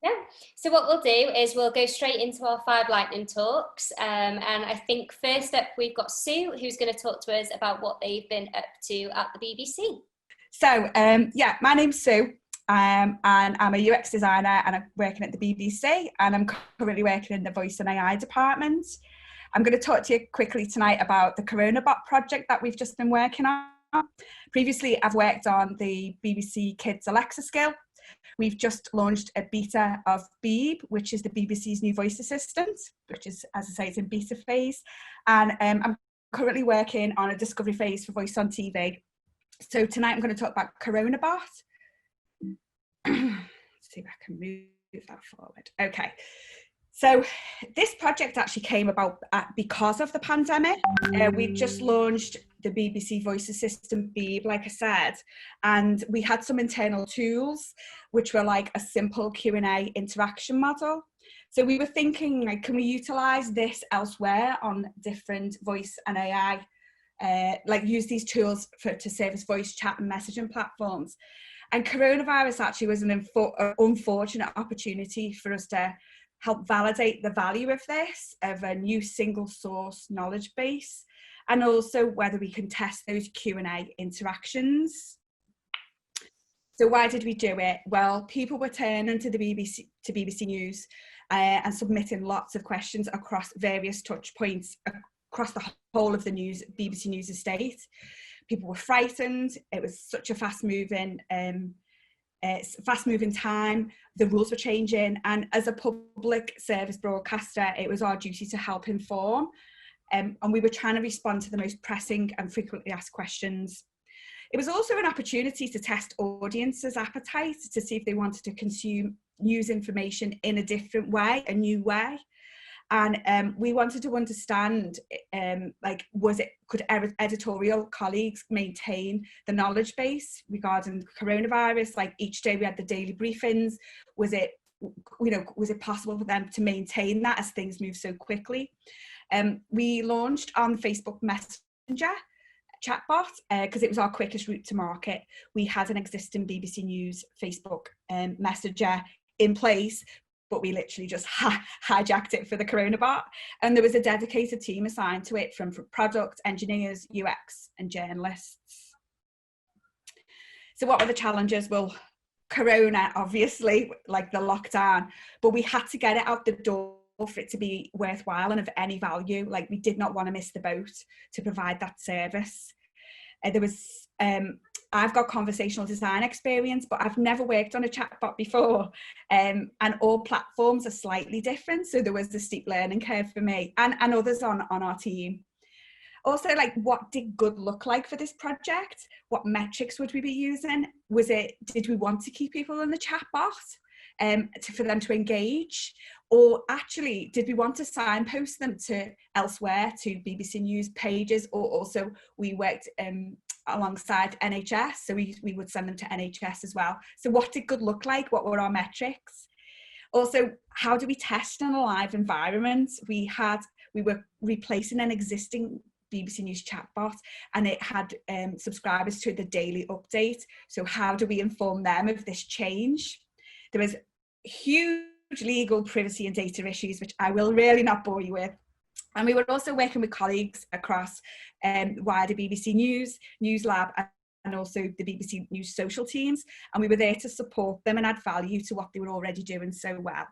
Yeah. So what we'll do is we'll go straight into our 5 lightning talks. And I think first up we've got Sue, who's going to talk to us about what they've been up to at the BBC. So, yeah, my name's Sue, and I'm a UX designer, and I'm working at the BBC, and I'm currently working in the Voice and AI department. I'm going to talk to you quickly tonight about the CoronaBot project that we've just been working on. Previously, I've worked on the BBC Kids Alexa skill. We've just launched a beta of Beeb, which is the BBC's new voice assistant, which is, as I say, it's in beta phase. And I'm currently working on a discovery phase for Voice on TV. So tonight I'm going to talk about CoronaBot. Let's see if I can move that forward. Okay. So this project actually came about because of the pandemic. We just launched the BBC voice assistant Beeb, like I said, and we had some internal tools, which were like a simple Q&A interaction model. So we were thinking, like, can we utilize this elsewhere on different voice and AI, like use these tools to serve as voice chat and messaging platforms. And coronavirus actually was an unfortunate opportunity for us to help validate the value of this, of a new single source knowledge base, and also whether we can test those Q&A interactions. So why did we do it? Well, people were turning to the BBC News and submitting lots of questions across various touch points across the whole of the BBC News estate. People were frightened. It was such a fast-moving time. The rules were changing, and as a public service broadcaster, it was our duty to help inform. And we were trying to respond to the most pressing and frequently asked questions. It was also an opportunity to test audiences' appetite to see if they wanted to consume news information in a different way, a new way. And we wanted to understand, could editorial colleagues maintain the knowledge base regarding coronavirus? Like each day we had the daily briefings. Was it possible for them to maintain that as things move so quickly? We launched on Facebook Messenger chatbot because it was our quickest route to market. We had an existing BBC News Facebook Messenger in place, but we literally just hijacked it for the CoronaBot. And there was a dedicated team assigned to it from product, engineers, UX, and journalists. So what were the challenges? Well, Corona, obviously, like the lockdown, but we had to get it out the door for it to be worthwhile and of any value. Like, we did not want to miss the boat to provide that service. I've got conversational design experience, but I've never worked on a chatbot before. And all platforms are slightly different. So there was a steep learning curve for me and others on our team. Also, like, what did good look like for this project? What metrics would we be using? Did we want to keep people in the chatbot for them to engage? Or actually, did we want to signpost them to elsewhere, to BBC News pages? Or also we worked alongside NHS, so we would send them to NHS as well. So what did good look like? What were our metrics? Also, how do we test in a live environment? We were replacing an existing BBC News chatbot, and it had subscribers to the daily update. So how do we inform them of this change? There was huge legal, privacy and data issues, which I will really not bore you with. And we were also working with colleagues across wider BBC News, News Lab, and also the BBC News social teams. And we were there to support them and add value to what they were already doing so well.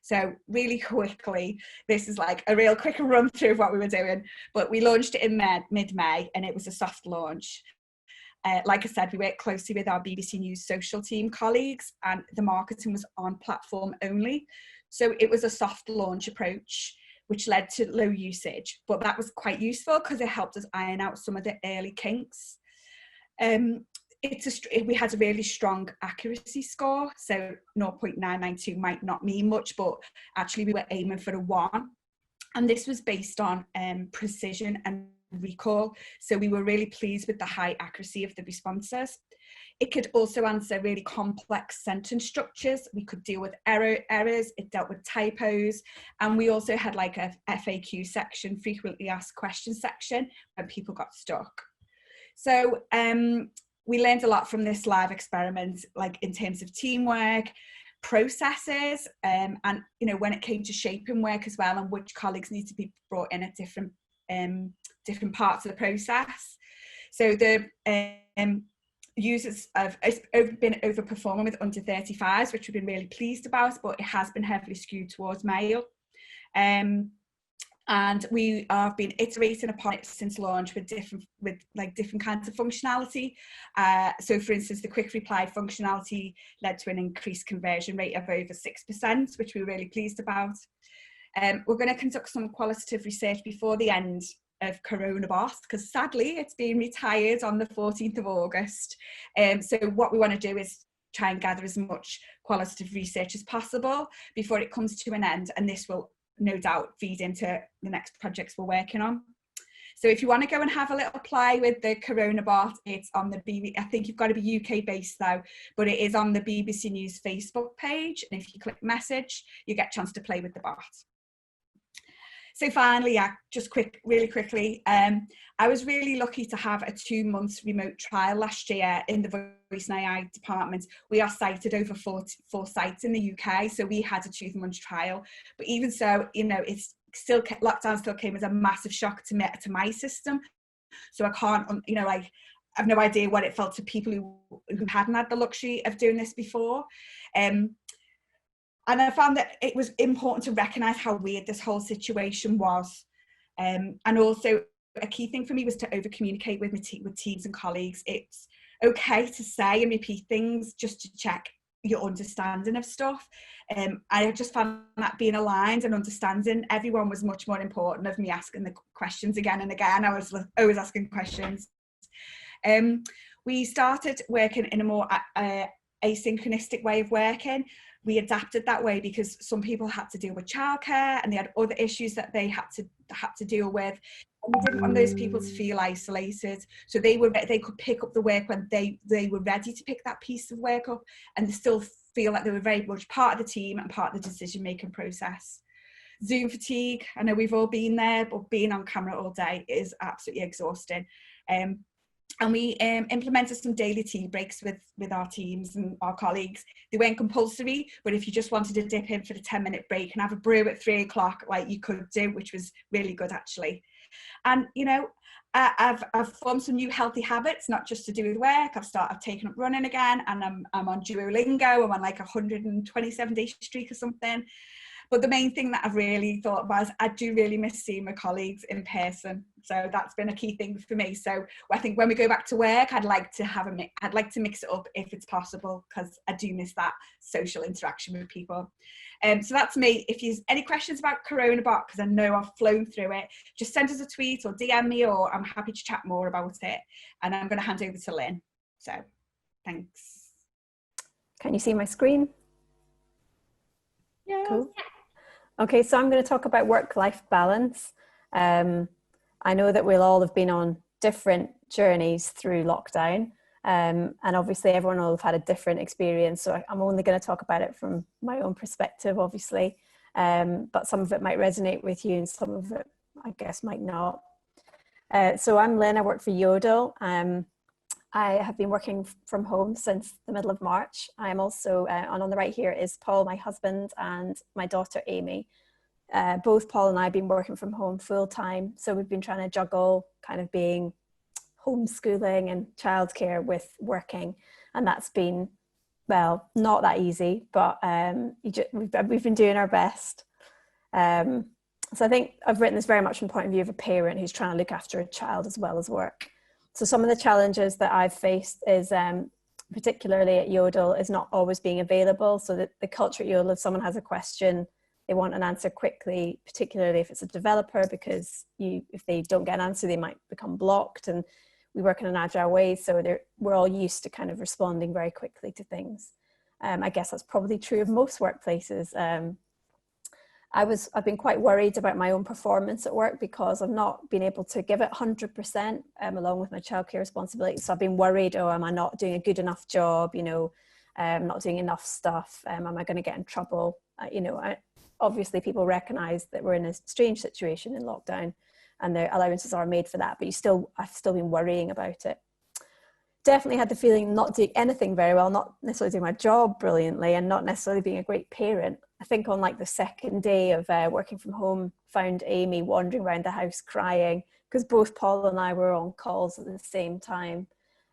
So really quickly, this is like a real quick run through of what we were doing. But we launched it in mid-May, and it was a soft launch. Like I said, we worked closely with our BBC News social team colleagues, and the marketing was on platform only. So it was a soft launch approach, which led to low usage, but that was quite useful because it helped us iron out some of the early kinks. We had a really strong accuracy score, so 0.992 might not mean much, but actually we were aiming for a 1. And this was based on precision and recall, so we were really pleased with the high accuracy of the responses. It could also answer really complex sentence structures. We could deal with errors. It dealt with typos. And we also had like a FAQ section, frequently asked questions section, when people got stuck. So we learned a lot from this live experiment, like in terms of teamwork, processes, and you know, when it came to shaping work as well, and which colleagues need to be brought in at different parts of the process. So the users have been overperforming with under 35s, which we've been really pleased about, but it has been heavily skewed towards male. And we have been iterating upon it since launch with different kinds of functionality. So for instance, the quick reply functionality led to an increased conversion rate of over 6%, which we're really pleased about. We're going to conduct some qualitative research before the end of Coronabot, because sadly it's being retired on the 14th of August. So what we want to do is try and gather as much qualitative research as possible before it comes to an end, and this will no doubt feed into the next projects we're working on. So if you want to go and have a little play with the Coronabot, it's on the BBC. I think you've got to be UK based though, but it is on the BBC News Facebook page, and if you click message, you get a chance to play with the bot. So finally, just really quickly, I was really lucky to have a 2-month remote trial last year in the Voice and AI department. We are sited over four sites in the UK, so we had a 2-month trial. But even so, you know, lockdown still came as a massive shock to my system. So I can't, you know, like, I've no idea what it felt to people who hadn't had the luxury of doing this before. And I found that it was important to recognise how weird this whole situation was. And also a key thing for me was to over-communicate with teams and colleagues. It's okay to say and repeat things just to check your understanding of stuff. I just found that being aligned and understanding everyone was much more important of me asking the questions again and again. I was always asking questions. We started working in a more asynchronistic way of working. We adapted that way because some people had to deal with childcare and they had other issues that they had to deal with. And we didn't want those people to feel isolated, so they could pick up the work when they were ready to pick that piece of work up, and they still feel like they were very much part of the team and part of the decision-making process. Zoom fatigue, I know we've all been there, but being on camera all day is absolutely exhausting. And we implemented some daily tea breaks with our teams and our colleagues. They weren't compulsory, but if you just wanted to dip in for the 10-minute break and have a brew at 3 o'clock, like, you could do, which was really good actually. And you know, I've formed some new healthy habits, not just to do with work. I've taken up running again, and I'm on Duolingo. I'm on like a 127-day streak or something. But the main thing that I've really thought was, I do really miss seeing my colleagues in person. So that's been a key thing for me. So I think when we go back to work, I'd like to mix it up if it's possible, because I do miss that social interaction with people. So that's me. If you have any questions about Coronabot, because I know I've flown through it, just send us a tweet or DM me, or I'm happy to chat more about it. And I'm going to hand over to Lynn. So thanks. Can you see my screen? Yeah. Cool. Okay, so I'm going to talk about work-life balance. I know that we'll all have been on different journeys through lockdown, and obviously everyone will have had a different experience, so I'm only going to talk about it from my own perspective, obviously, but some of it might resonate with you and some of it, I guess, might not. So I'm Lynn, I work for Yodel. I have been working from home since the middle of March. I'm also, and on the right here is Paul, my husband, and my daughter, Amy. Both Paul and I have been working from home full time. So we've been trying to juggle kind of being homeschooling and childcare with working. And that's been, well, not that easy, but we've been doing our best. So I think I've written this very much from the point of view of a parent who's trying to look after a child as well as work. So some of the challenges that I've faced is, particularly at Yodel, is not always being available. So that the culture at Yodel, if someone has a question, they want an answer quickly, particularly if it's a developer, because if they don't get an answer, they might become blocked. And we work in an agile way, so we're all used to kind of responding very quickly to things. I guess that's probably true of most workplaces. I've been quite worried about my own performance at work because I've not been able to give it 100% along with my childcare responsibilities. So I've been worried, am I not doing a good enough job? You know, I'm not doing enough stuff. Am I going to get in trouble? Obviously people recognise that we're in a strange situation in lockdown and the allowances are made for that, but I've still been worrying about it. definitely had the feeling not doing anything very well, not necessarily doing my job brilliantly, and not necessarily being a great parent. I think on like the second day of working from home, found Amy wandering around the house crying because both Paul and I were on calls at the same time.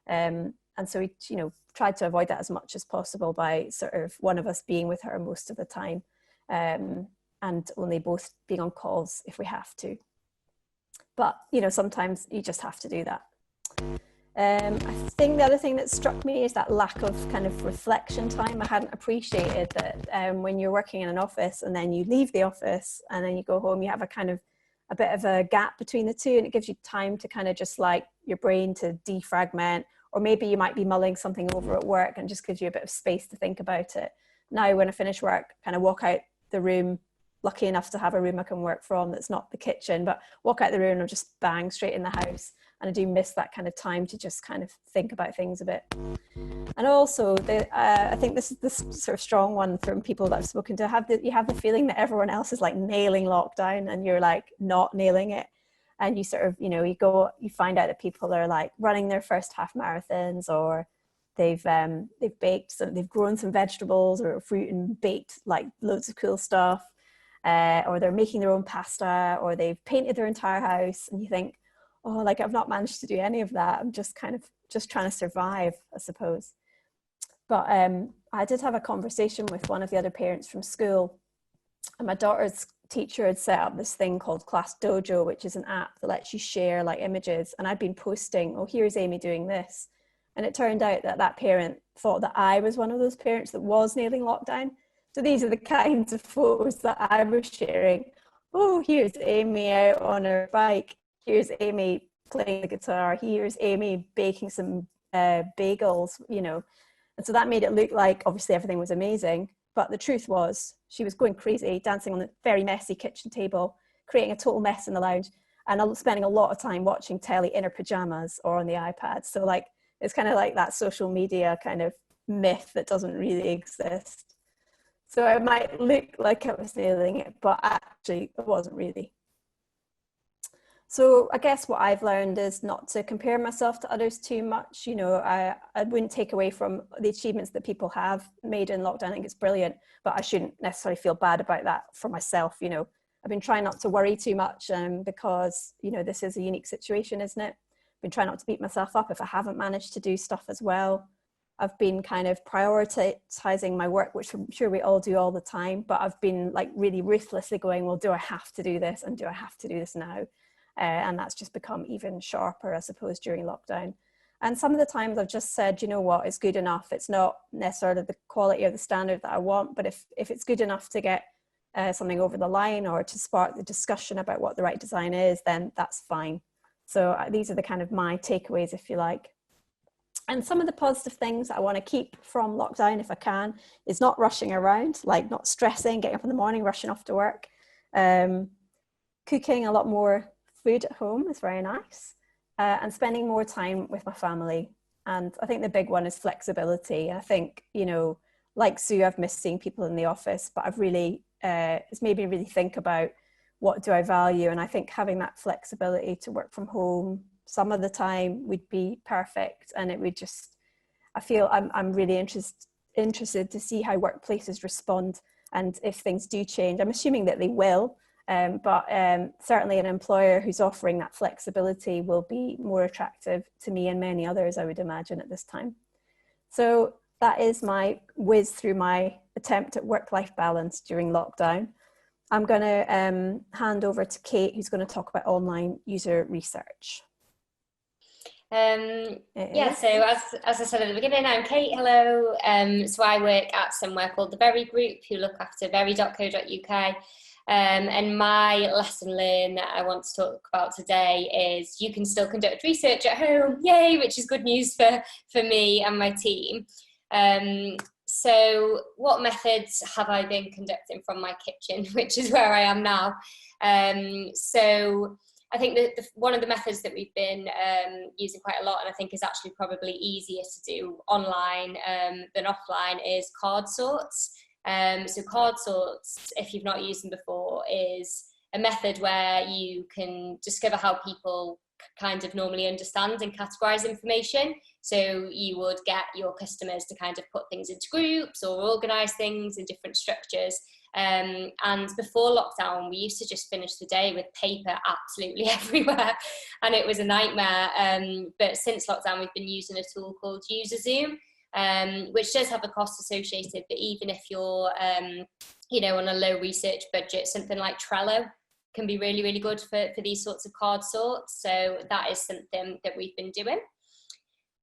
And so we, you know, tried to avoid that as much as possible by sort of one of us being with her most of the time, and only both being on calls if we have to. But, you know, sometimes you just have to do that. I think the other thing that struck me is that lack of kind of reflection time. I hadn't appreciated that when you're working in an office and then you leave the office and then you go home, you have a bit of a gap between the two, and it gives you time to kind of just like your brain to defragment, or maybe you might be mulling something over at work and just gives you a bit of space to think about it. Now, when I finish work, kind of walk out the room, lucky enough to have a room I can work from that's not the kitchen, but walk out the room and just bang straight in the house. And I do miss that kind of time to just kind of think about things a bit. And also, I think this is this sort of strong one from people that I've spoken to. You have the feeling that everyone else is like nailing lockdown, and you're like not nailing it. And you sort of, you know, you find out that people are like running their first half marathons, or they've grown some vegetables or fruit and baked like loads of cool stuff, or they're making their own pasta, or they've painted their entire house, and you think, oh, like I've not managed to do any of that. I'm just kind of just trying to survive, I suppose. But I did have a conversation with one of the other parents from school, and my daughter's teacher had set up this thing called Class Dojo, which is an app that lets you share like images. And I'd been posting, oh, here's Amy doing this. And it turned out that that parent thought that I was one of those parents that was nailing lockdown. So these are the kinds of photos that I was sharing. Oh, here's Amy out on her bike. Here's Amy playing the guitar. Here's Amy baking some bagels, you know. And so that made it look like obviously everything was amazing. But the truth was she was going crazy, dancing on a very messy kitchen table, creating a total mess in the lounge, and spending a lot of time watching telly in her pajamas or on the iPad. So like, it's kind of like that social media kind of myth that doesn't really exist. So it might look like I was nailing it, but actually it wasn't really. So I guess what I've learned is not to compare myself to others too much. You know, I wouldn't take away from the achievements that people have made in lockdown. I think it's brilliant, but I shouldn't necessarily feel bad about that for myself. You know, I've been trying not to worry too much because, you know, this is a unique situation, isn't it? I've been trying not to beat myself up if I haven't managed to do stuff as well. I've been kind of prioritizing my work, which I'm sure we all do all the time, but I've been like really ruthlessly going, well, do I have to do this? And do I have to do this now? And that's just become even sharper, I suppose, during lockdown. And some of the times I've just said, you know what, it's good enough. It's not necessarily the quality or the standard that I want, but if it's good enough to get something over the line or to spark the discussion about what the right design is, then that's fine. So these are the kind of my takeaways, if you like. And some of the positive things I want to keep from lockdown, if I can, is not rushing around, like not stressing, getting up in the morning, rushing off to work. Cooking a lot more food at home is very nice, and spending more time with my family. And I think the big one is flexibility. I think, you know, like Sue, I've missed seeing people in the office, but I've really, it's made me really think about what do I value. And I think having that flexibility to work from home some of the time would be perfect. And it would just, I feel I'm really interested to see how workplaces respond. And if things do change, I'm assuming that they will, but certainly an employer who's offering that flexibility will be more attractive to me and many others, I would imagine, at this time. So that is my whiz through my attempt at work-life balance during lockdown. I'm going to hand over to Kate, who's going to talk about online user research. Yeah, so as I said at the beginning, I'm Kate, hello. So I work at somewhere called the Very Group, who look after very.co.uk. And my lesson learned that I want to talk about today is you can still conduct research at home, yay, which is good news for me and my team. So what methods have I been conducting from my kitchen, which is where I am now? So I think that one of the methods that we've been using quite a lot, and I think is actually probably easier to do online than offline, is card sorts. So card sorts, if you've not used them before, is a method where you can discover how people kind of normally understand and categorize information. So you would get your customers to kind of put things into groups or organise things in different structures. And before lockdown, we used to just finish the day with paper absolutely everywhere, and it was a nightmare. But since lockdown, we've been using a tool called UserZoom, which does have a cost associated, but even if you're on a low research budget, something like Trello can be really, really good for these sorts of card sorts. So that is something that we've been doing.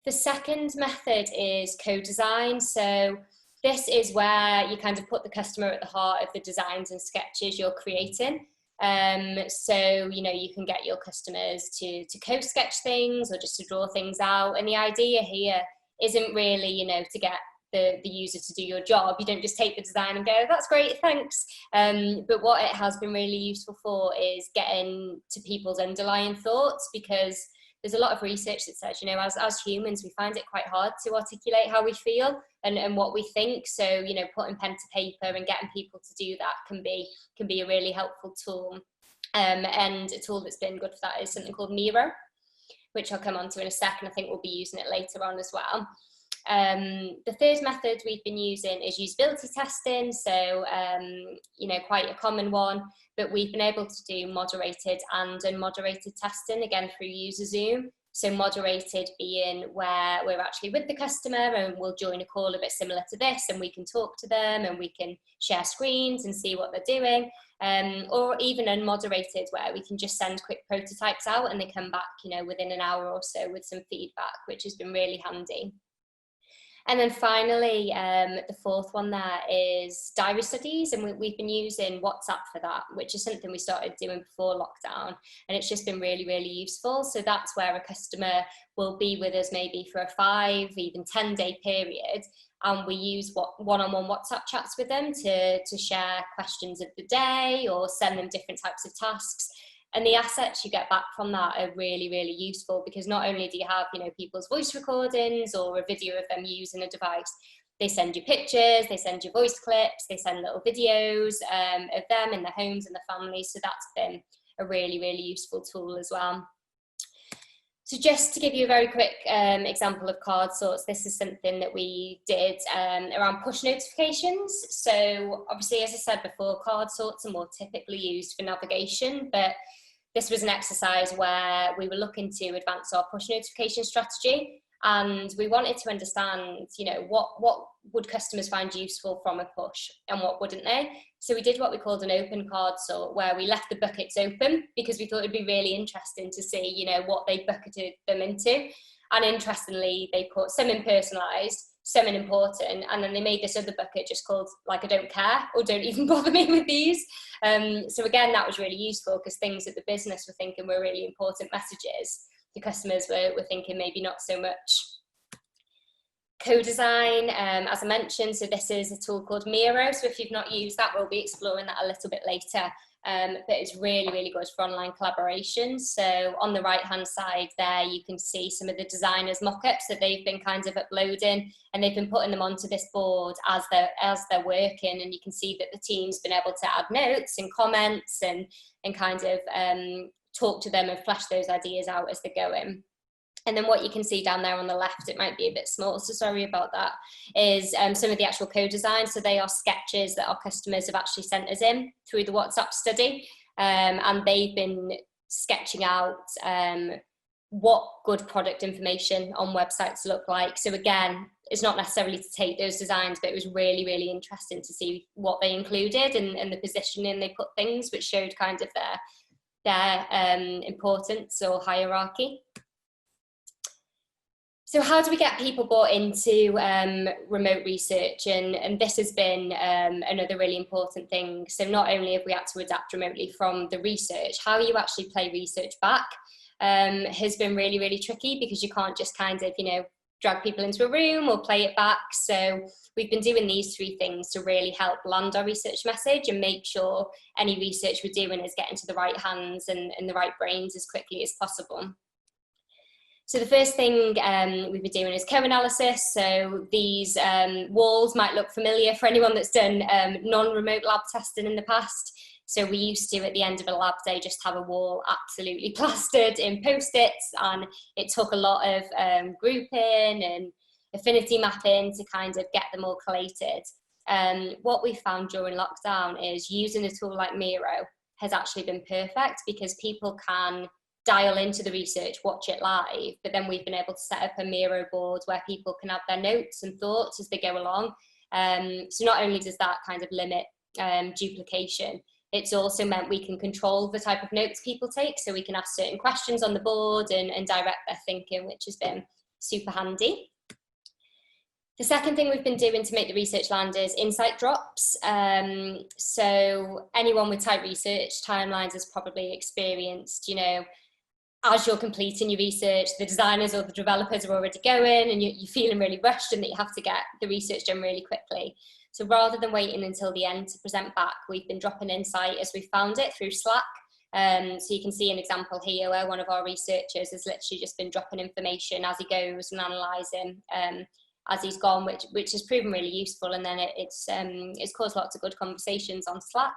The second method is co-design. So this is where you kind of put the customer at the heart of the designs and sketches you're creating. So, you can get your customers to co-sketch things or just to draw things out. And the idea here isn't really, to get the user to do your job. You don't just take the design and go, that's great, thanks. But what it has been really useful for is getting to people's underlying thoughts, because there's a lot of research that says, as humans, we find it quite hard to articulate how we feel and what we think. So, putting pen to paper and getting people to do that can be a really helpful tool. And a tool that's been good for that is something called Miro, which I'll come on to in a second. I think we'll be using it later on as well. The third method we've been using is usability testing. So, quite a common one, but we've been able to do moderated and unmoderated testing, again, through UserZoom. So moderated being where we're actually with the customer and we'll join a call a bit similar to this, and we can talk to them and we can share screens and see what they're doing. Or even unmoderated, where we can just send quick prototypes out and they come back, within an hour or so with some feedback, which has been really handy. And then finally, the fourth one there is diary studies, and we've been using WhatsApp for that, which is something we started doing before lockdown, and it's just been really, really useful. So that's where a customer will be with us maybe for a 5, even 10-day period, and we use one-on-one WhatsApp chats with them to share questions of the day or send them different types of tasks. And the assets you get back from that are really, really useful, because not only do you have, people's voice recordings or a video of them using a device, they send you pictures, they send you voice clips, they send little videos of them in their homes and their families. So that's been a really, really useful tool as well. So just to give you a very quick example of card sorts, this is something that we did around push notifications. So obviously, as I said before, card sorts are more typically used for navigation, but this was an exercise where we were looking to advance our push notification strategy, and we wanted to understand, what would customers find useful from a push and what wouldn't they? So we did what we called an open card sort, where we left the buckets open because we thought it'd be really interesting to see, what they bucketed them into. And interestingly, they put some in personalised, some in important, and then they made this other bucket just called like, I don't care, or don't even bother me with these. So again, that was really useful, because things that the business were thinking were really important messages, the customers were thinking maybe not so much. Co-design, as I mentioned, so this is a tool called Miro. So if you've not used that, we'll be exploring that a little bit later. But it's really, really good for online collaboration. So on the right-hand side there, you can see some of the designers' mock-ups that they've been kind of uploading, and they've been putting them onto this board as they're working. And you can see that the team's been able to add notes and comments and kind of talk to them and flesh those ideas out as they're going. And then what you can see down there on the left, it might be a bit small, so sorry about that, is some of the actual co-design. So they are sketches that our customers have actually sent us in through the WhatsApp study. And they've been sketching out what good product information on websites look like. So again, it's not necessarily to take those designs, but it was really, really interesting to see what they included and the positioning they put things, which showed kind of their importance or hierarchy. So how do we get people bought into remote research? And this has been another really important thing. So not only have we had to adapt remotely from the research, how you actually play research back has been really, really tricky, because you can't just kind of, drag people into a room or play it back. So we've been doing these 3 things to really help land our research message and make sure any research we're doing is getting to the right hands and the right brains as quickly as possible. So the first thing we've been doing is co-analysis. So these walls might look familiar for anyone that's done non-remote lab testing in the past. So we used to, at the end of a lab day, just have a wall absolutely plastered in post-its, and it took a lot of grouping and affinity mapping to kind of get them all collated. What we found during lockdown is using a tool like Miro has actually been perfect, because people can dial into the research, watch it live, but then we've been able to set up a Miro board where people can add their notes and thoughts as they go along. So not only does that kind of limit duplication, it's also meant we can control the type of notes people take, so we can ask certain questions on the board and direct their thinking, which has been super handy. The second thing we've been doing to make the research land is insight drops. So anyone with tight research timelines has probably experienced, you know, as you're completing your research, the designers or the developers are already going, and you're feeling really rushed and that you have to get the research done really quickly. So rather than waiting until the end to present back, we've been dropping insight as we found it through Slack. So you can see an example here where one of our researchers has literally just been dropping information as he goes and analysing as he's gone, which has proven really useful. And then it's caused lots of good conversations on Slack.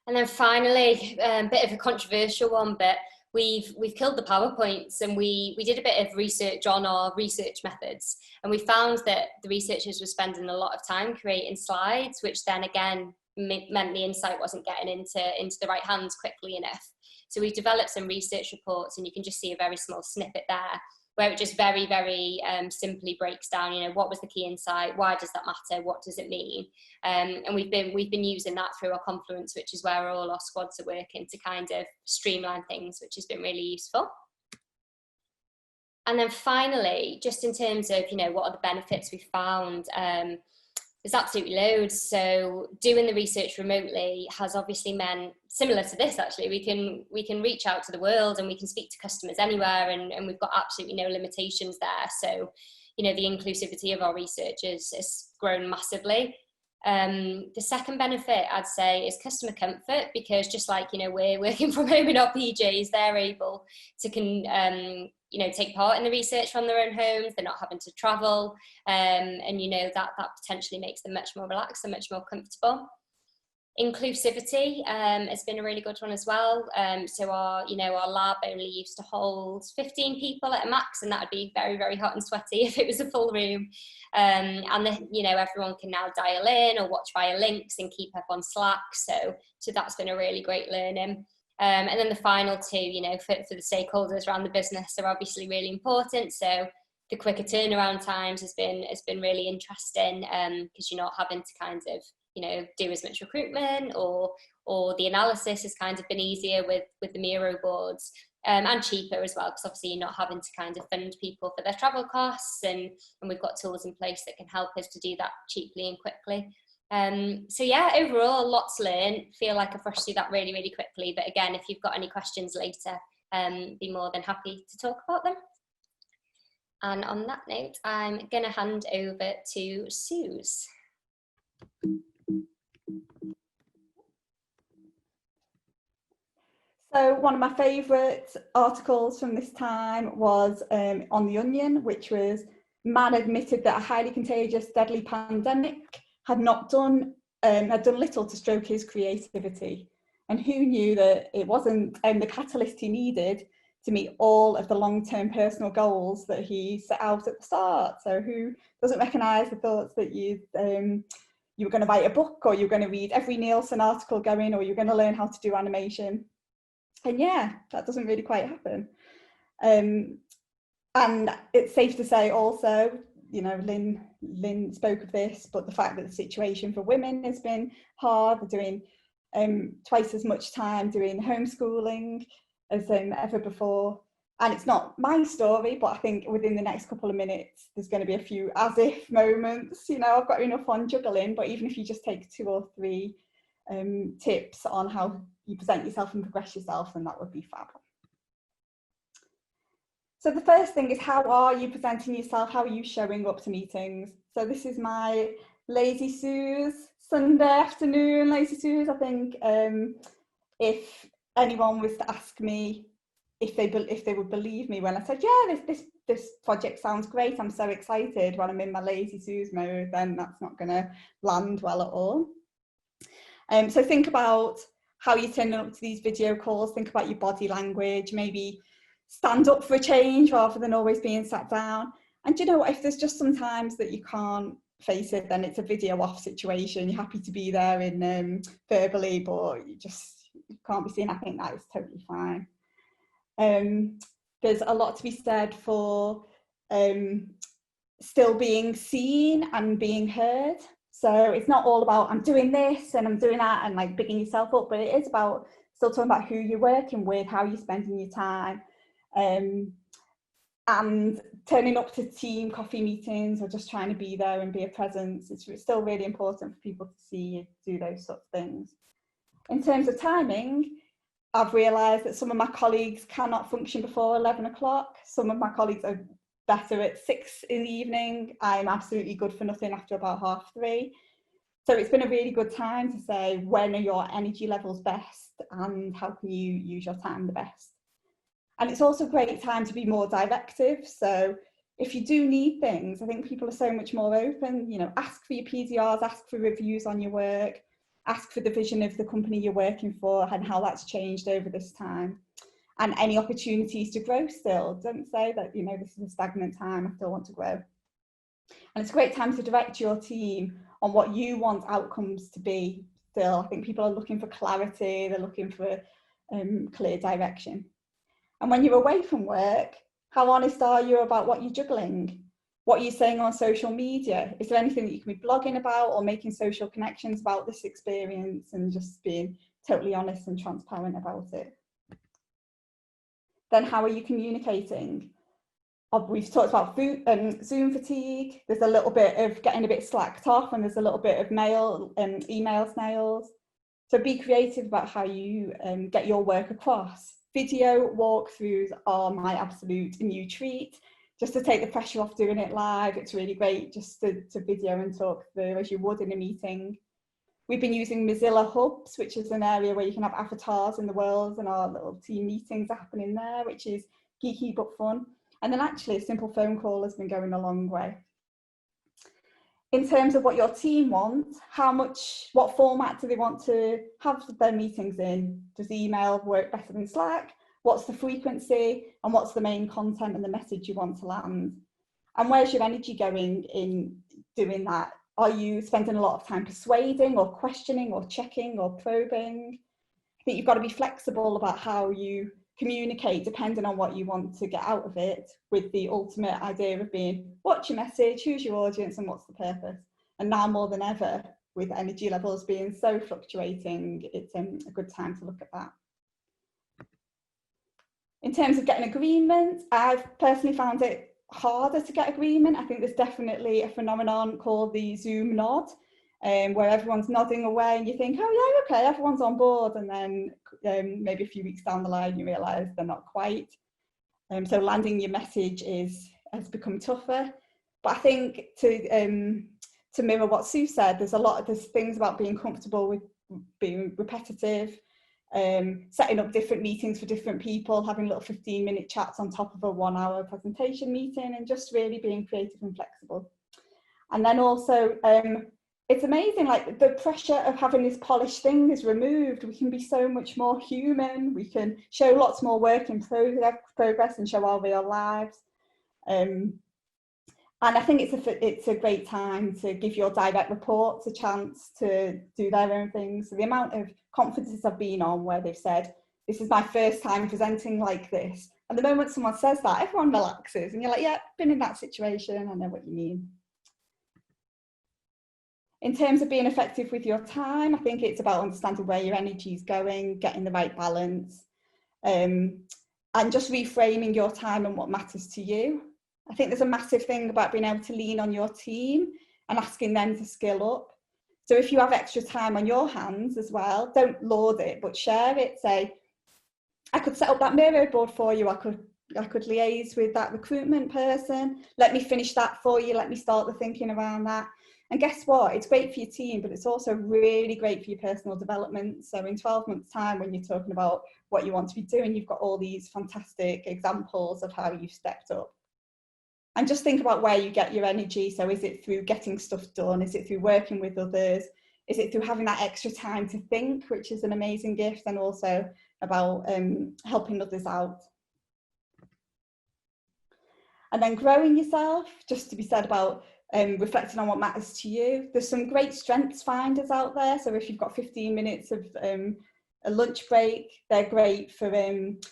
And then finally, a bit of a controversial one, but we've killed the PowerPoints, and we did a bit of research on our research methods, and we found that the researchers were spending a lot of time creating slides, which then again meant the insight wasn't getting into the right hands quickly enough. So we've developed some research reports, and you can just see a very small snippet there, where it just very, very simply breaks down, you know, what was the key insight, why does that matter, what does it mean? And we've been using that through our Confluence, which is where all our squads are working to kind of streamline things, which has been really useful. And then finally, just in terms of, you know, what are the benefits we found, there's absolutely loads. So doing the research remotely has obviously meant, similar to this actually, we can reach out to the world and we can speak to customers anywhere, and we've got absolutely no limitations there. So, you know, the inclusivity of our research has grown massively. The second benefit I'd say is customer comfort, because just like, you know, we're working from home in our PJs, they're able to you know, take part in the research from their own homes. They're not having to travel, and you know, that potentially makes them much more relaxed and much more comfortable. Inclusivity has been a really good one as well. So our lab only used to hold 15 people at a max, and that would be very, very hot and sweaty if it was a full room. And you know, everyone can now dial in or watch via links and keep up on Slack. So that's been a really great learning. And then the final two, you know, for the stakeholders around the business are obviously really important. So the quicker turnaround times has been really interesting, because you're not having to kind of, you know, do as much recruitment, or the analysis has kind of been easier with the Miro boards, and cheaper as well, because obviously you're not having to kind of fund people for their travel costs, and we've got tools in place that can help us to do that cheaply and quickly. So yeah, overall, lots learned. Feel like I've rushed through that really, really quickly. But again, if you've got any questions later, be more than happy to talk about them. And on that note, I'm going to hand over to Suze. So one of my favourite articles from this time was on The Onion, which was man admitted that a highly contagious, deadly pandemic had done little to stroke his creativity. And who knew that it wasn't the catalyst he needed to meet all of the long-term personal goals that he set out at the start? So who doesn't recognise the thoughts that you were going to write a book, or you're going to read every Nielsen article going, or you're going to learn how to do animation? And yeah, that doesn't really quite happen. And it's safe to say also, you know, Lynn spoke of this, but the fact that the situation for women has been hard. They're doing twice as much time doing homeschooling as ever before. And it's not my story, but I think within the next couple of minutes, there's going to be a few as if moments. You know, I've got enough on juggling, but even if you just take 2 or 3 tips on how you present yourself and progress yourself, then that would be fab. So the first thing is, how are you presenting yourself? How are you showing up to meetings? So this is my Lazy Suze Sunday afternoon Lazy Suze. I think if anyone was to ask me if they would believe me when I said, yeah, this project sounds great, I'm so excited, when I'm in my Lazy Suze mode, then that's not going to land well at all. So think about how you're turning up to these video calls, think about your body language, maybe stand up for a change rather than always being sat down. And you know what, if there's just some times that you can't face it, then it's a video off situation. You're happy to be there in verbally, but you can't be seen. I think that is totally fine. There's a lot to be said for still being seen and being heard. So it's not all about I'm doing this and I'm doing that and like bigging yourself up, but it is about still talking about who you're working with, how you're spending your time, and turning up to team coffee meetings or just trying to be there and be a presence. It's still really important for people to see you do those sort of things. In terms of timing, I've realised that some of my colleagues cannot function before 11 o'clock. Some of my colleagues are better at 6 in the evening. I'm absolutely good for nothing after about 3:30. So it's been a really good time to say, when are your energy levels best and how can you use your time the best? And it's also a great time to be more directive. So if you do need things, I think people are so much more open, you know, ask for your PDRs, ask for reviews on your work, ask for the vision of the company you're working for and how that's changed over this time. And any opportunities to grow still. Don't say that, you know, this is a stagnant time, I still want to grow. And it's a great time to direct your team on what you want outcomes to be still. I think people are looking for clarity, they're looking for clear direction. And when you're away from work, how honest are you about what you're juggling? What are you saying on social media? Is there anything that you can be blogging about or making social connections about this experience and just being totally honest and transparent about it? Then how are you communicating? We've talked about Zoom fatigue. There's a little bit of getting a bit slacked off and there's a little bit of email snails. So be creative about how you get your work across. Video walkthroughs are my absolute new treat. Just to take the pressure off doing it live, it's really great just to video and talk through as you would in a meeting. We've been using Mozilla Hubs, which is an area where you can have avatars in the world, and our little team meetings are happening there, which is geeky but fun. And then actually a simple phone call has been going a long way. In terms of what your team wants, what format do they want to have their meetings in? Does email work better than Slack? What's the frequency? And what's the main content and the message you want to land? And where's your energy going in doing that? Are you spending a lot of time persuading or questioning or checking or probing? I think you've got to be flexible about how you communicate depending on what you want to get out of it, with the ultimate idea of being, what's your message, who's your audience, and what's the purpose? And now more than ever, with energy levels being so fluctuating, it's a good time to look at that. In terms of getting agreement, I've personally found it harder to get agreement. I think there's definitely a phenomenon called the Zoom nod, where everyone's nodding away and you think, oh yeah, okay, everyone's on board, and then maybe a few weeks down the line you realise they're not quite. So landing your message has become tougher. But I think to mirror what Sue said, there's things about being comfortable with being repetitive, setting up different meetings for different people, having little 15-minute chats on top of a 1-hour presentation meeting, and just really being creative and flexible. And then also, it's amazing, like the pressure of having this polished thing is removed. We can be so much more human. We can show lots more work in progress and show our real lives. And I think it's a great time to give your direct reports a chance to do their own things. So the amount of conferences I've been on where they've said, this is my first time presenting like this. And the moment someone says that, everyone relaxes and you're like, yeah, been in that situation, I know what you mean. In terms of being effective with your time, I think it's about understanding where your energy is going, getting the right balance, and just reframing your time and what matters to you. I think there's a massive thing about being able to lean on your team and asking them to skill up. So if you have extra time on your hands as well, don't lord it, but share it. Say, I could set up that Miro board for you. I could liaise with that recruitment person. Let me finish that for you. Let me start the thinking around that. And guess what? It's great for your team, but it's also really great for your personal development. So in 12 months' time, when you're talking about what you want to be doing, you've got all these fantastic examples of how you've stepped up. And just think about where you get your energy. So is it through getting stuff done? Is it through working with others? is it through having that extra time to think, which is an amazing gift, and also about helping others out. And then growing yourself, just to be said about reflecting on what matters to you. There's some great strengths finders out there. So if you've got 15 minutes of a lunch break, they're great for,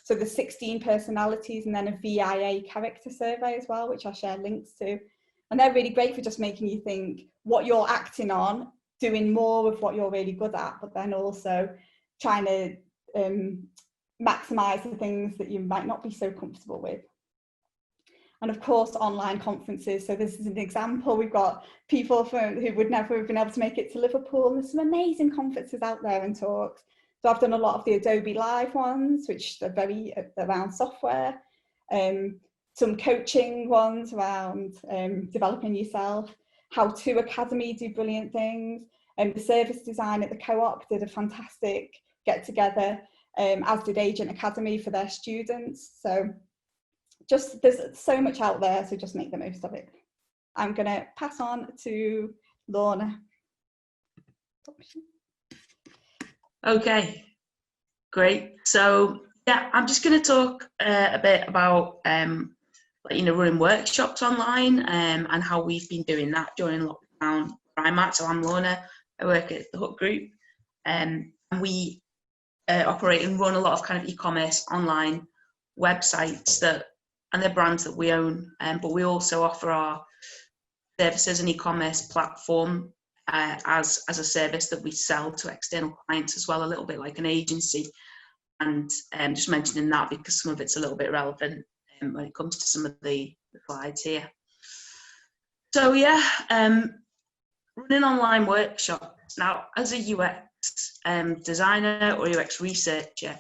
so there's 16 personalities and then a VIA character survey as well, which I'll share links to. And they're really great for just making you think what you're acting on, doing more of what you're really good at, but then also trying to maximize the things that you might not be so comfortable with. And of course, online conferences. So this is an example. We've got people who would never have been able to make it to Liverpool. And there's some amazing conferences out there and talks. So I've done a lot of the Adobe Live ones, which are very around software. Some coaching ones around developing yourself. How To Academy do brilliant things. The service design at the Co-op did a fantastic get together, as did Agent Academy for their students. So just, there's so much out there, so just make the most of it. I'm going to pass on to Lorna. Okay, great. So yeah, I'm just going to talk a bit about running workshops online and how we've been doing that during lockdown. I'm at, so I'm Lorna. I work at the Hook Group, and we operate and run a lot of kind of e-commerce online websites and they're brands that we own, but we also offer our services and e-commerce platform as a service that we sell to external clients as well, a little bit like an agency. And just mentioning that because some of it's a little bit relevant when it comes to some of the slides here. So yeah, running online workshops. Now, as a UX designer or UX researcher,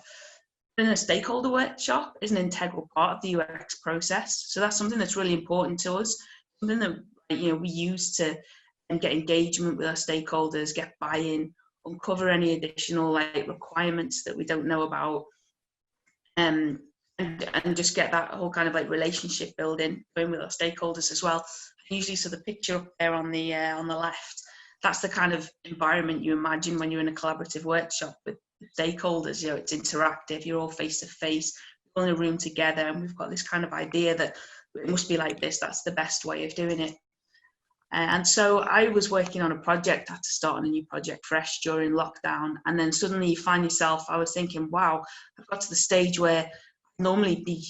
running a stakeholder workshop is an integral part of the UX process. So that's something that's really important to us, something that we use to get engagement with our stakeholders, get buy-in, uncover any additional requirements that we don't know about, and just get that whole kind of relationship building going with our stakeholders as well. Usually, so the picture up there on the left, that's the kind of environment you imagine when you're in a collaborative workshop with stakeholders. It's interactive, you're all face to face, we're in a room together, and we've got this kind of idea that it must be like this, that's the best way of doing it. And so I was working on a project, I had to start on a new project fresh during lockdown, and then suddenly you find yourself, I was thinking, wow, I've got to the stage where I'd normally be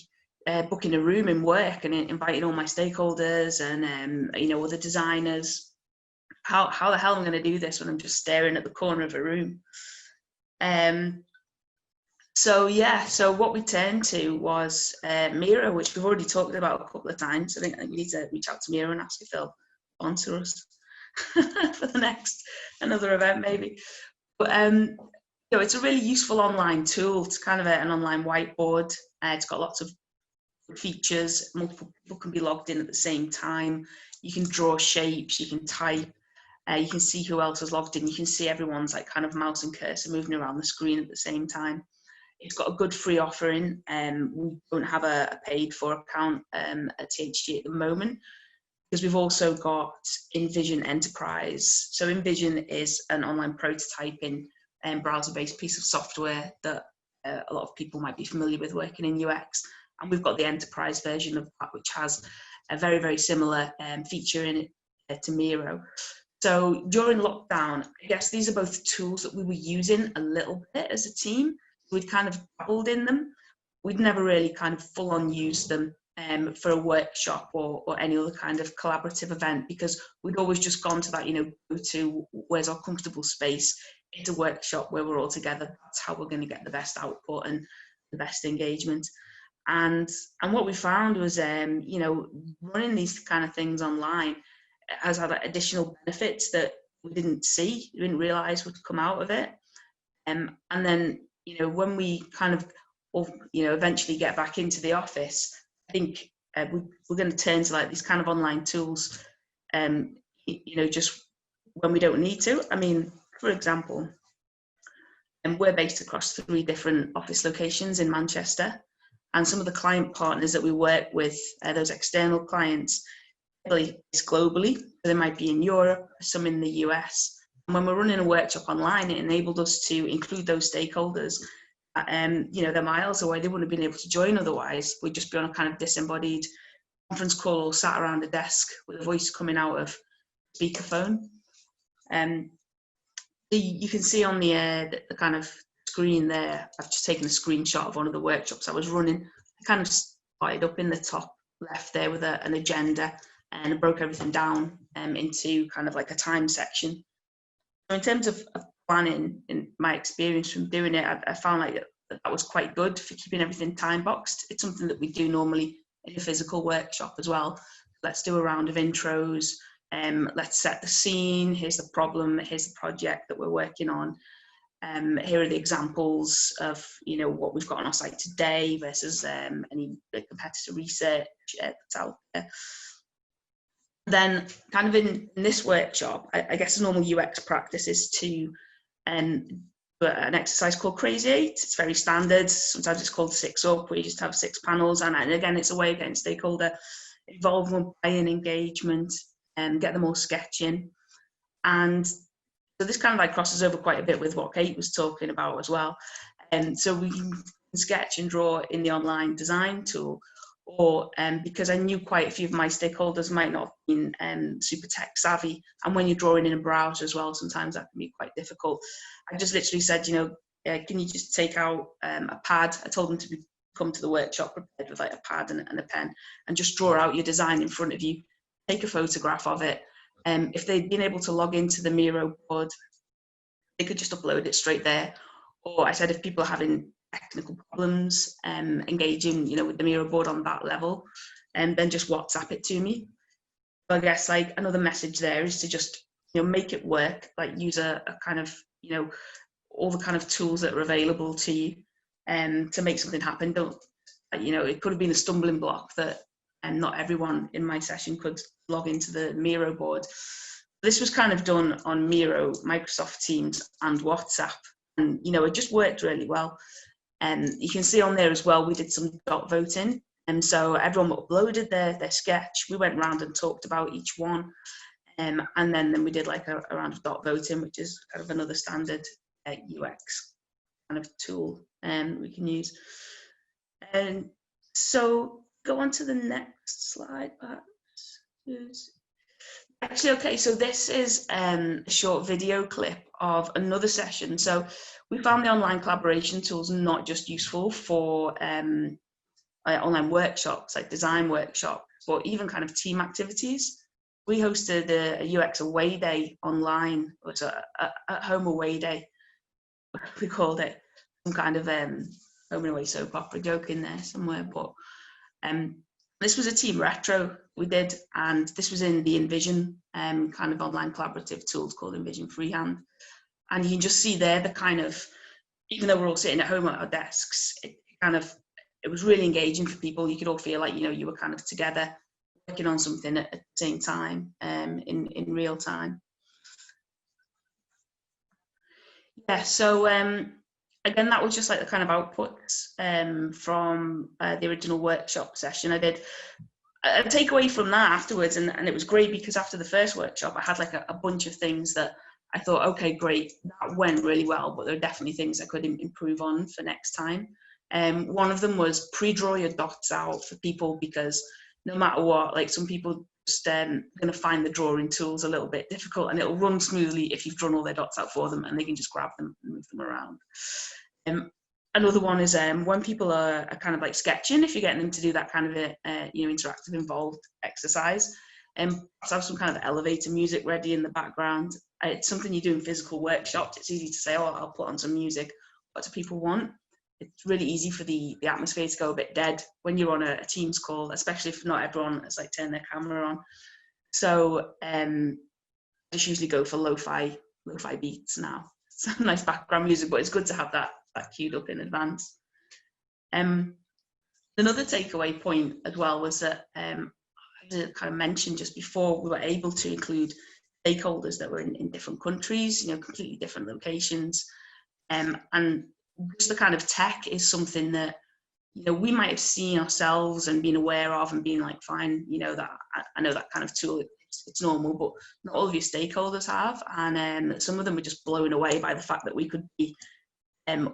booking a room in work and inviting all my stakeholders and other designers. How the hell am I going to do this when I'm just staring at the corner of a room? So what we turned to was Miro, which we've already talked about a couple of times. I think we need to reach out to Miro and ask if they'll sponsor us for the next another event maybe. But it's a really useful online tool. It's kind of an online whiteboard. It's got lots of features. Multiple people can be logged in at the same time. You can draw shapes. You can type. You can see who else is logged in. You can see everyone's kind of mouse and cursor moving around the screen at the same time. It's got a good free offering. We don't have a paid for account at THG at the moment, because we've also got InVision Enterprise. So InVision is an online prototyping and browser-based piece of software that a lot of people might be familiar with working in UX. And we've got the enterprise version of that, which has a very, very similar feature in it to Miro. So during lockdown, I guess these are both tools that we were using a little bit as a team. We'd kind of dabbled in them. We'd never really kind of full on used them for a workshop or any other kind of collaborative event, because we'd always just gone to that, go to where's our comfortable space. It's a workshop where we're all together. That's how we're going to get the best output and the best engagement. And what we found was, running these kind of things online has had additional benefits that we didn't realize would come out of it. And then, when we kind of, eventually get back into the office, I think we're going to turn to these kind of online tools, just when we don't need to. I mean, for example, we're based across 3 different office locations in Manchester, and some of the client partners that we work with, those external clients, really is globally. They might be in Europe, some in the US. when we're running a workshop online, it enabled us to include those stakeholders. They're miles away, they wouldn't have been able to join otherwise. We'd just be on a kind of disembodied conference call or sat around a desk with a voice coming out of speakerphone. You can see on the kind of screen there, I've just taken a screenshot of one of the workshops I was running. I kind of started up in the top left there with an agenda, and I broke everything down into kind of like a time section. So in terms of planning, in my experience from doing it, I found like that was quite good for keeping everything time boxed. It's something that we do normally in a physical workshop as well. Let's do a round of intros. Let's set the scene. Here's the problem. Here's the project that we're working on. Here are the examples of what we've got on our site today versus any competitor research that's out there. Then, kind of in this workshop, I guess the normal UX practice is to an exercise called Crazy 8. It's very standard. Sometimes it's called 6 Up, where you just have 6 panels, and again, it's a way of getting stakeholder involvement, buy-in, engagement, and get them all sketching. And so this kind of like crosses over quite a bit with what Kate was talking about as well. And so we can sketch and draw in the online design tool, or because I knew quite a few of my stakeholders might not have been super tech savvy, and when you're drawing in a browser as well, sometimes that can be quite difficult. I just literally said, can you just take out a pad? I told them to come to the workshop prepared with like a pad and a pen, and just draw out your design in front of you, take a photograph of it. If they'd been able to log into the Miro board, they could just upload it straight there. Or I said, if people are having technical problems engaging with the Miro board on that level, and then just WhatsApp it to me. So I guess like another message there is to just make it work, like use a kind of all the kind of tools that are available to you to make something happen. Don't it could have been a stumbling block that not everyone in my session could log into the Miro board. This was kind of done on Miro, Microsoft Teams and WhatsApp, and it just worked really well. You can see on there as well, we did some dot voting, and so everyone uploaded their sketch. We went around and talked about each one, and then we did like a round of dot voting, which is kind of another standard UX kind of tool we can use. And so go on to the next slide, perhaps. Actually, okay, so this is a short video clip of another session. So we found the online collaboration tools not just useful for online workshops, like design workshops, but even kind of team activities. We hosted a UX away day online. It was a home away day, we called it. Some kind of home and away soap opera joke in there somewhere, but this was a team retro we did, and this was in the Envision kind of online collaborative tools called Envision Freehand. And you can just see there the kind of, even though we're all sitting at home at our desks, it was really engaging for people. You could all feel like you were kind of together working on something at the same time in real time. Yeah, so again, that was just like the kind of outputs from the original workshop session. I did a takeaway from that afterwards, and it was great because after the first workshop, I had like a bunch of things that I thought, okay, great, that went really well, but there are definitely things I could improve on for next time. One of them was pre-draw your dots out for people, because no matter what, like some people just going to find the drawing tools a little bit difficult, and it'll run smoothly if you've drawn all their dots out for them and they can just grab them and move them around. Another one is when people are kind of like sketching, if you're getting them to do that kind of interactive involved exercise, let's have some kind of elevator music ready in the background. It's something you do in physical workshops. It's easy to say, oh, I'll put on some music. What do people want? It's really easy for the atmosphere to go a bit dead when you're on a Teams call, especially if not everyone has like turned their camera on. So I just usually go for lo-fi beats now. Some nice background music, but it's good to have that queued up in advance. Another takeaway point as well was that I kind of mentioned just before, we were able to include stakeholders that were in different countries, completely different locations, and just the kind of tech is something that we might have seen ourselves and been aware of and being like, fine, that I know that kind of tool, it it's normal, but not all of your stakeholders have, and some of them were just blown away by the fact that we could be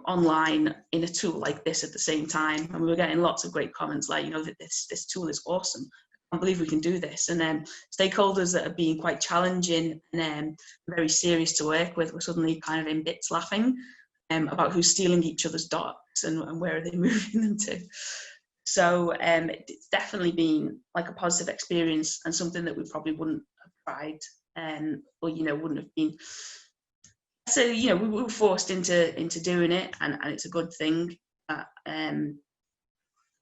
online in a tool like this at the same time. And we were getting lots of great comments like, that this tool is awesome. I can't believe we can do this. And then stakeholders that are being quite challenging and very serious to work with were suddenly kind of in bits laughing about who's stealing each other's docs and where are they moving them to. So it's definitely been like a positive experience and something that we probably wouldn't have tried or wouldn't have been. So we were forced into doing it, and it's a good thing.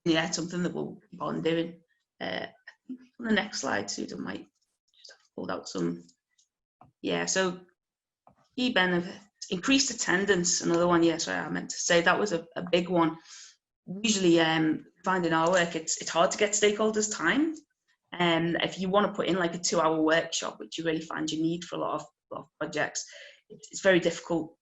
It's something that we'll keep on doing. On the next slide, Susan might just have pulled out some. Yeah, so key benefits, increased attendance. Another one. Yeah, sorry, I meant to say that was a big one. Usually, finding our work, it's hard to get stakeholders' time. And if you want to put in like a 2-hour workshop, which you really find you need for a lot of projects, it's very difficult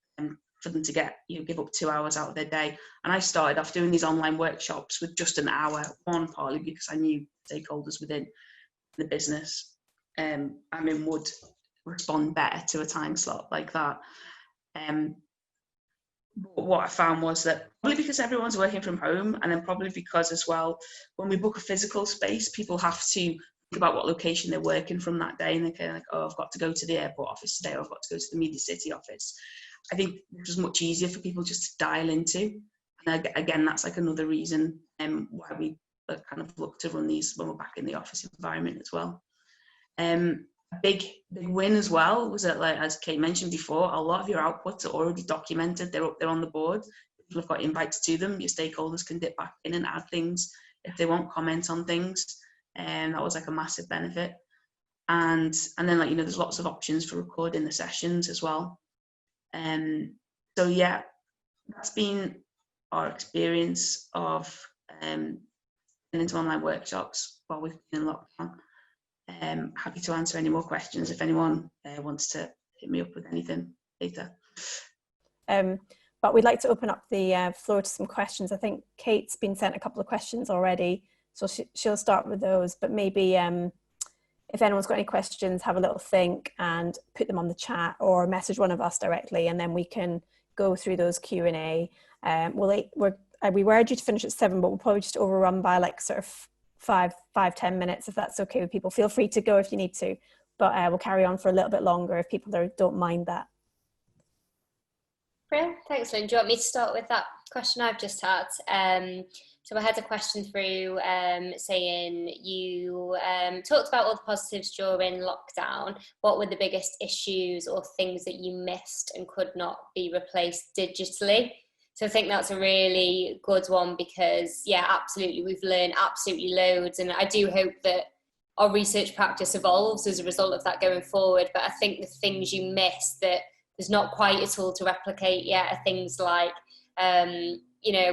for them to give up 2 hours out of their day. And I started off doing these online workshops with just an hour, one partly because I knew stakeholders within the business would respond better to a time slot like that. But what I found was that probably because everyone's working from home, and then probably because as well, when we book a physical space, people have to think about what location they're working from that day, and they're kind of like, oh, I've got to go to the airport office today, or I've got to go to the Media City office. I think it was much easier for people just to dial into. And again, that's like another reason why we kind of look to run these when we're back in the office environment as well. A big win as well was that, like as Kate mentioned before, a lot of your outputs are already documented. They're up there on the board. People have got invites to them. Your stakeholders can dip back in and add things if they want, comment on things. And that was like a massive benefit. And then there's lots of options for recording the sessions as well. So yeah, that's been our experience of getting into online workshops while we've been in lockdown. Happy to answer any more questions if anyone wants to hit me up with anything later. But we'd like to open up the floor to some questions. I think Kate's been sent a couple of questions already, so she'll start with those. But maybe if anyone's got any questions, have a little think and put them on the chat or message one of us directly, and then we can go through those Q&A. We were due to finish at 7, but we'll probably just overrun by like sort of 5-10 minutes, if that's okay with people. Feel free to go if you need to, but we'll carry on for a little bit longer if people don't mind that. Brilliant, thanks Lynn. Do you want me to start with that question I've just had? So I had a question through saying you talked about all the positives during lockdown. What were the biggest issues or things that you missed and could not be replaced digitally? So I think that's a really good one because, yeah, absolutely, we've learned absolutely loads. And I do hope that our research practice evolves as a result of that going forward. But I think the things you miss that there's not quite a tool to replicate yet are things like,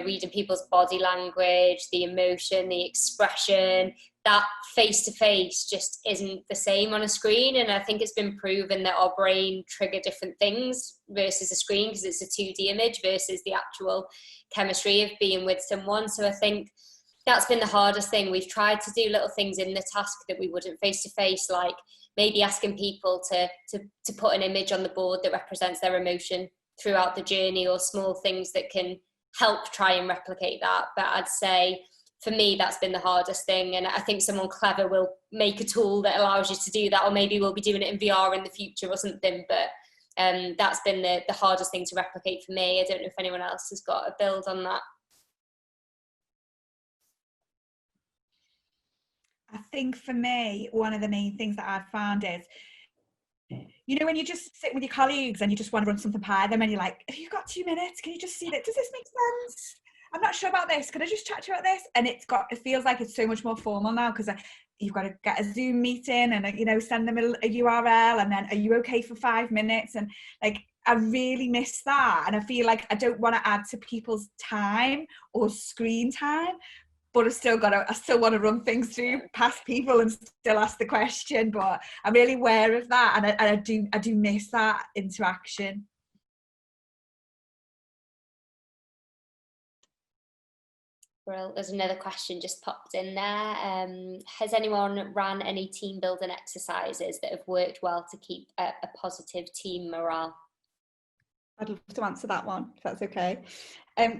reading people's body language, the emotion, the expression. That face-to-face just isn't the same on a screen. And I think it's been proven that our brain trigger different things versus a screen because it's a 2D image versus the actual chemistry of being with someone. So I think that's been the hardest thing. We've tried to do little things in the task that we wouldn't face-to-face, like maybe asking people to put an image on the board that represents their emotion throughout the journey, or small things that can help try and replicate that. But I'd say for me, that's been the hardest thing. And I think someone clever will make a tool that allows you to do that, or maybe we'll be doing it in VR in the future or something. But that's been the hardest thing to replicate for me. I don't know if anyone else has got a build on that. I think for me, one of the main things that I've found is, when you just sit with your colleagues and you just want to run something by them and you're like, have you got 2 minutes? Can you just see it? Does this make sense? I'm not sure about this. Can I just chat to you about this? And it feels like it's so much more formal now because you've got to get a Zoom meeting and, send them a URL and then are you okay for 5 minutes? And like, I really miss that. And I feel like I don't want to add to people's time or screen time, but I still want to run things through past people and still ask the question. But I'm really aware of that. And I do miss that interaction. Well, there's another question just popped in there. Has anyone ran any team building exercises that have worked well to keep a positive team morale? I'd love to answer that one, if that's okay.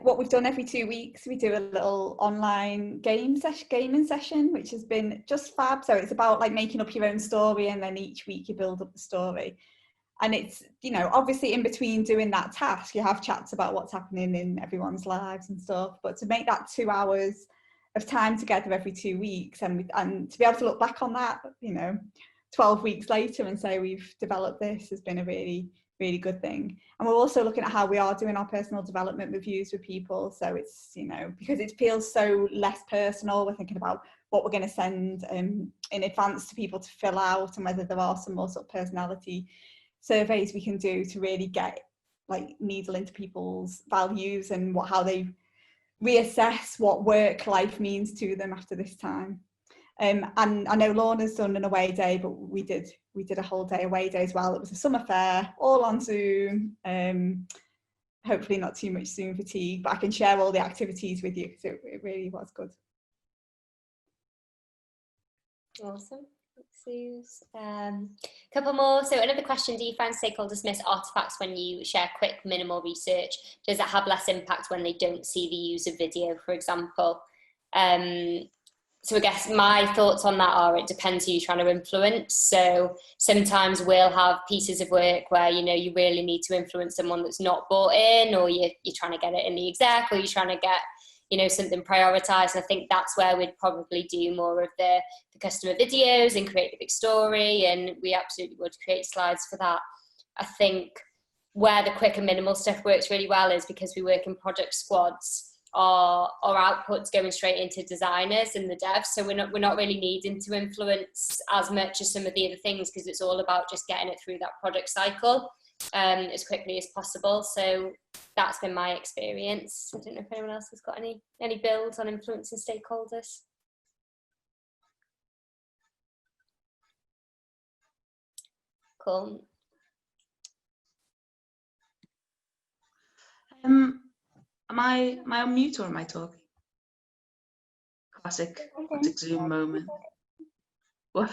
What we've done every 2 weeks, we do a little online gaming session, which has been just fab. So it's about like making up your own story, and then each week you build up the story. And it's, you know, obviously in between doing that task, you have chats about what's happening in everyone's lives and stuff. But to make that 2 hours of time together every 2 weeks, and to be able to look back on that, you know, 12 weeks later and say we've developed this, has been a really, really good thing. And we're also looking at how we are doing our personal development reviews with people. So it's, you know, because it feels so less personal, we're thinking about what we're going to send in advance to people to fill out, and whether there are some more sort of personality surveys we can do to really get like needle into people's values and how they reassess what work life means to them after this time. And I know Lorna's done an away day, but we did a whole day away day as well. It was a summer fair, all on Zoom. Hopefully not too much Zoom fatigue, but I can share all the activities with you because it really was good. Awesome. Couple more. So another question: do you find stakeholders miss artifacts when you share quick, minimal research? Does it have less impact when they don't see the use of video, for example? So I guess my thoughts on that are, it depends who you're trying to influence. So sometimes we'll have pieces of work where, you know, you really need to influence someone that's not bought in, or you're trying to get it in the exec, or you're trying to get, you know, something prioritized. And I think that's where we'd probably do more of the customer videos and create the big story, and we absolutely would create slides for that. I think where the quick and minimal stuff works really well is because we work in project squads. Our outputs going straight into designers and the devs, so we're not really needing to influence as much as some of the other things, because it's all about just getting it through that project cycle as quickly as possible. So that's been my experience. I don't know if anyone else has got any builds on influencing stakeholders. Cool. Am I on mute or am I talking? Classic Zoom moment. Well,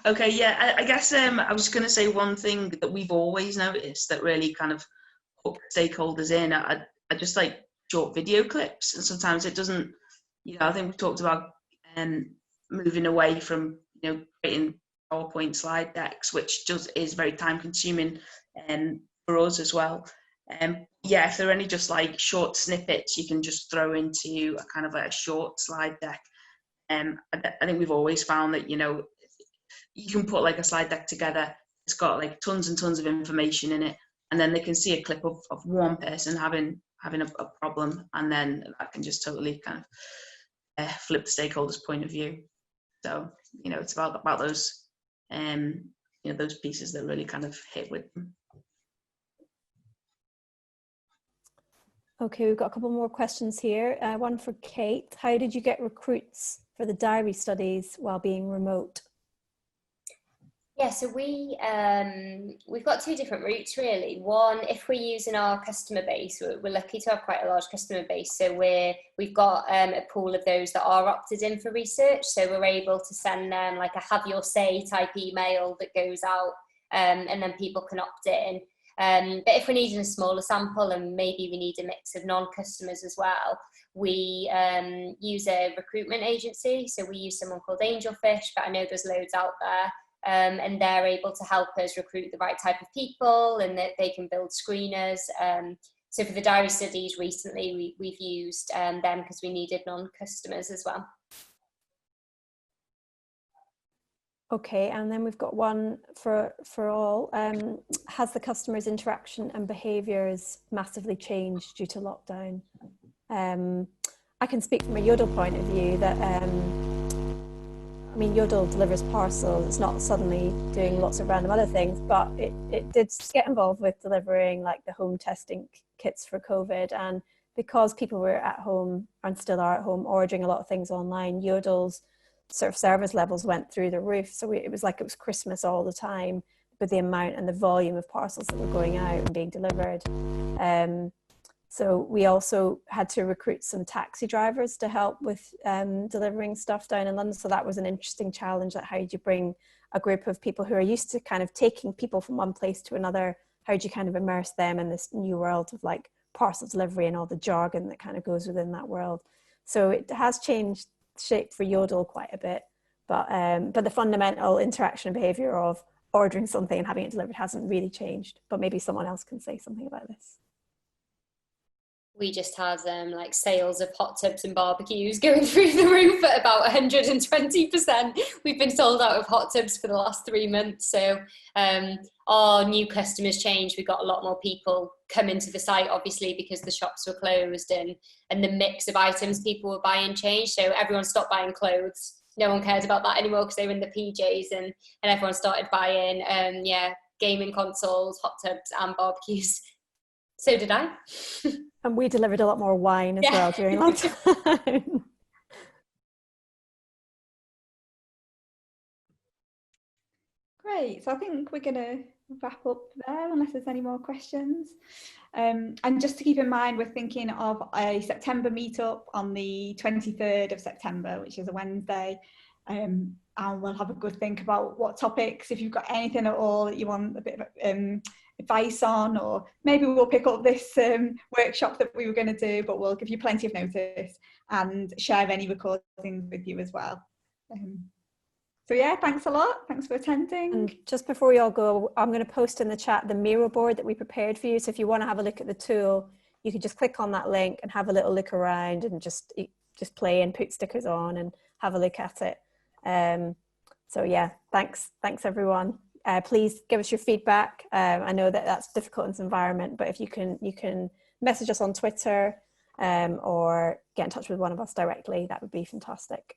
okay, yeah, I guess I was going to say one thing that we've always noticed that really kind of hook stakeholders in. I just like short video clips, and sometimes it doesn't, you know, I think we've talked about moving away from, you know, creating PowerPoint slide decks, which is very time consuming for us as well. Yeah, if there are any just like short snippets you can just throw into a kind of a short slide deck. I think we've always found that, you know, you can put like a slide deck together, it's got like tons and tons of information in it, and then they can see a clip of one person having a problem, and then that can just totally kind of flip the stakeholders' point of view. So, you know, it's about those you know, those pieces that really kind of hit with them. Okay, we've got a couple more questions here. One for Kate. How did you get recruits for the diary studies while being remote? Yeah, so we've got two different routes really. One, if we're using our customer base, we're lucky to have quite a large customer base. So we've got a pool of those that are opted in for research. So we're able to send them like a have your say type email that goes out, and then people can opt in. But if we're needing a smaller sample and maybe we need a mix of non-customers as well, we use a recruitment agency. So we use someone called Angelfish, but I know there's loads out there. And they're able to help us recruit the right type of people, and that they can build screeners. So for the diary studies recently, we've used them because we needed non-customers as well. Okay, and then we've got one for all. Has the customer's interaction and behaviours massively changed due to lockdown? I can speak from a Yodel point of view that I mean, Yodel delivers parcels. It's not suddenly doing lots of random other things, but it did get involved with delivering like the home testing kits for COVID. And because people were at home and still are at home ordering a lot of things online, Yodel's sort of service levels went through the roof. So it was like it was Christmas all the time with the amount and the volume of parcels that were going out and being delivered. So we also had to recruit some taxi drivers to help with delivering stuff down in London. So that was an interesting challenge, that how do you bring a group of people who are used to kind of taking people from one place to another, how do you kind of immerse them in this new world of like parcel delivery and all the jargon that kind of goes within that world. So it has changed shape for Yodel quite a bit, but the fundamental interaction and behavior of ordering something and having it delivered hasn't really changed. But maybe someone else can say something about this. We just had like sales of hot tubs and barbecues going through the roof at about 120%. We've been sold out of hot tubs for the last 3 months. So our new customers changed. We got a lot more people come into the site, obviously, because the shops were closed, and the mix of items people were buying changed. So everyone stopped buying clothes. No one cared about that anymore because they were in the PJs, and everyone started buying gaming consoles, hot tubs and barbecues. So did I. And we delivered a lot more wine as well during lockdown. Great. So I think we're going to wrap up there unless there's any more questions. And just to keep in mind, we're thinking of a September meetup on the 23rd of September, which is a Wednesday. And we'll have a good think about what topics, if you've got anything at all that you want a bit of advice on, or maybe we'll pick up this workshop that we were going to do, but we'll give you plenty of notice and share any recordings with you as well. So yeah, thanks a lot. Thanks for attending. And just before we all go, I'm going to post in the chat the Miro board that we prepared for you. So if you want to have a look at the tool, you can just click on that link and have a little look around and just play and put stickers on and have a look at it. So yeah, thanks everyone. Please give us your feedback. I know that that's difficult in this environment, but if you can message us on Twitter or get in touch with one of us directly, that would be fantastic.